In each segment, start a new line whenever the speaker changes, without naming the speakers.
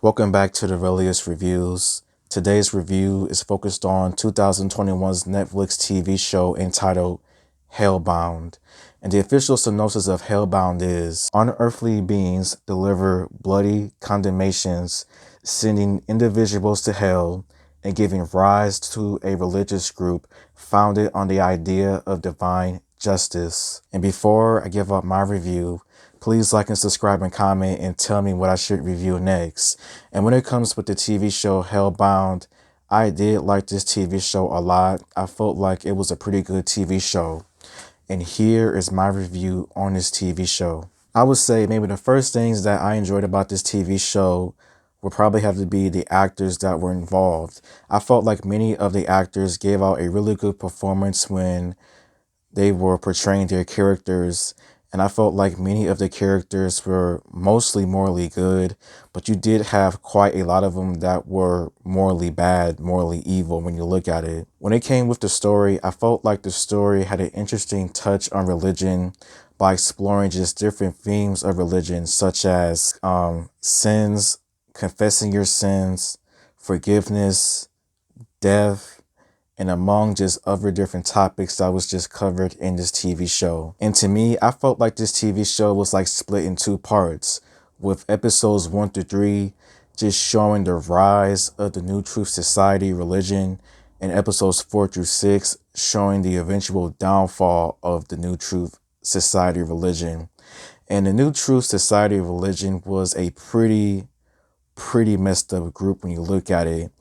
Welcome back to the Relius Reviews. Today's review is focused on 2021's Netflix TV show entitled Hellbound. And the official synopsis of Hellbound is: unearthly beings deliver bloody condemnations, sending individuals to hell and giving rise to a religious group founded on the idea of divine justice. And before I give up my review, please like and subscribe and comment and tell me what I should review next. And when it comes with the TV show Hellbound, I did like this TV show a lot. I felt like it was a pretty good TV show. And here is my review on this TV show. I would say maybe the first things that I enjoyed about this TV show would probably have to be the actors that were involved. I felt like many of the actors gave out a really good performance when they were portraying their characters, and I felt like many of the characters were mostly morally good, but you did have quite a lot of them that were morally bad, morally evil when you look at it. When it came with the story, I felt like the story had an interesting touch on religion by exploring just different themes of religion, such as sins, confessing your sins, forgiveness, death, and among just other different topics that was just covered in this TV show. And to me, I felt like this TV show was like split in two parts, with episodes 1 through 3 just showing the rise of the New Truth Society religion, and episodes 4 through 6 showing the eventual downfall of the New Truth Society religion. And the New Truth Society religion was a pretty messed up group when you look at it,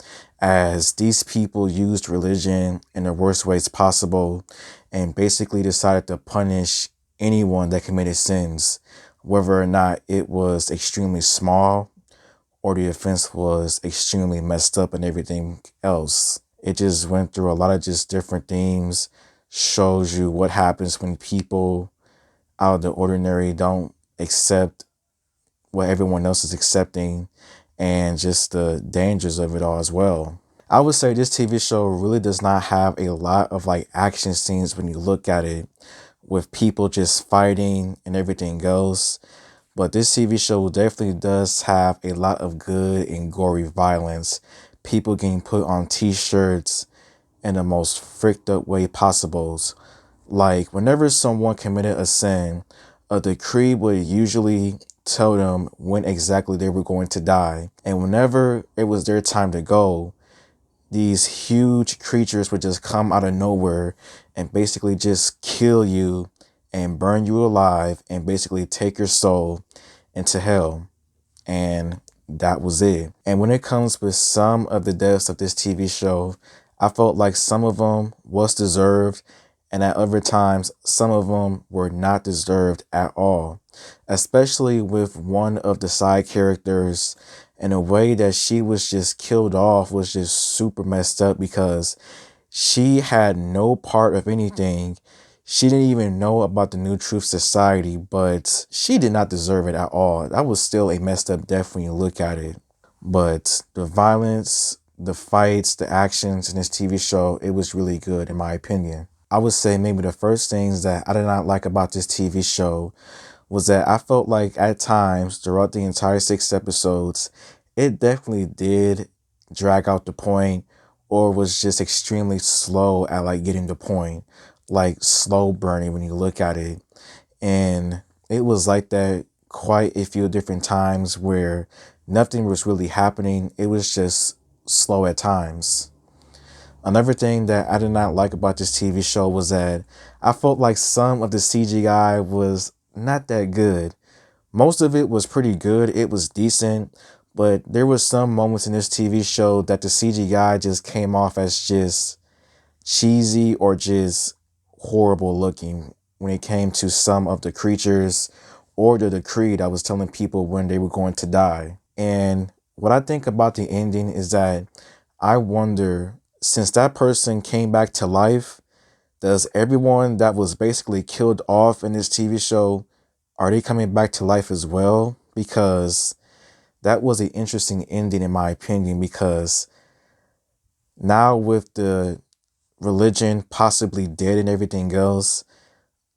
as these people used religion in the worst ways possible and basically decided to punish anyone that committed sins, whether or not it was extremely small or the offense was extremely messed up and everything else. It just went through a lot of just different themes, shows you what happens when people out of the ordinary don't accept what everyone else is accepting, and just the dangers of it all as well. I would say this TV show really does not have a lot of like action scenes when you look at it, with people just fighting and everything else. But this TV show definitely does have a lot of good and gory violence. People getting put on t-shirts in the most fricked up way possible. Like whenever someone committed a sin, a decree would usually tell them when exactly they were going to die. And whenever it was their time to go, these huge creatures would just come out of nowhere and basically just kill you and burn you alive and basically take your soul into hell. And that was it. And when it comes with some of the deaths of this TV show, I felt like some of them was deserved, and at other times, some of them were not deserved at all. Especially with one of the side characters, and the way that she was just killed off was just super messed up, because she had no part of anything. She didn't even know about the New Truth Society, but she did not deserve it at all. That was still a messed up death when you look at it. But the violence, the fights, the actions in this TV show, it was really good in my opinion. I would say maybe the first things that I did not like about this TV show was that I felt like at times throughout the entire 6 episodes, it definitely did drag out the point, or was just extremely slow at like getting the point, like slow burning when you look at it. And it was like that quite a few different times where nothing was really happening. It was just slow at times. Another thing that I did not like about this TV show was that I felt like some of the CGI was not that good. Most of it was pretty good. It was decent, but there were some moments in this TV show that the CGI just came off as just cheesy or just horrible looking when it came to some of the creatures or the decree that was telling people when they were going to die. And what I think about the ending is that I wonder, since that person came back to life, does everyone that was basically killed off in this TV show, are they coming back to life as well? Because that was an interesting ending in my opinion, because now with the religion possibly dead and everything else,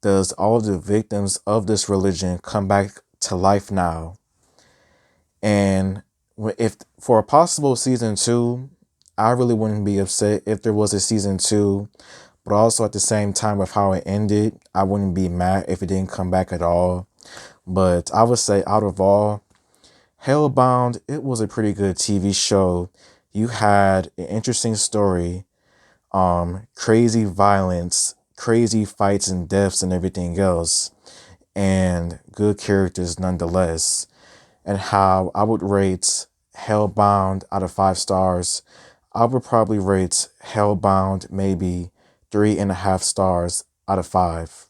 does all the victims of this religion come back to life now? And If for a possible season 2, I really wouldn't be upset if there was a season 2. But also at the same time with how it ended, I wouldn't be mad if it didn't come back at all. But I would say out of all, Hellbound, it was a pretty good TV show. You had an interesting story, crazy violence, crazy fights and deaths and everything else, and good characters nonetheless. And how I would rate Hellbound out of 5 stars, I would probably rate Hellbound maybe 3.5 stars out of 5.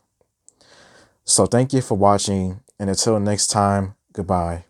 So thank you for watching, and until next time, goodbye.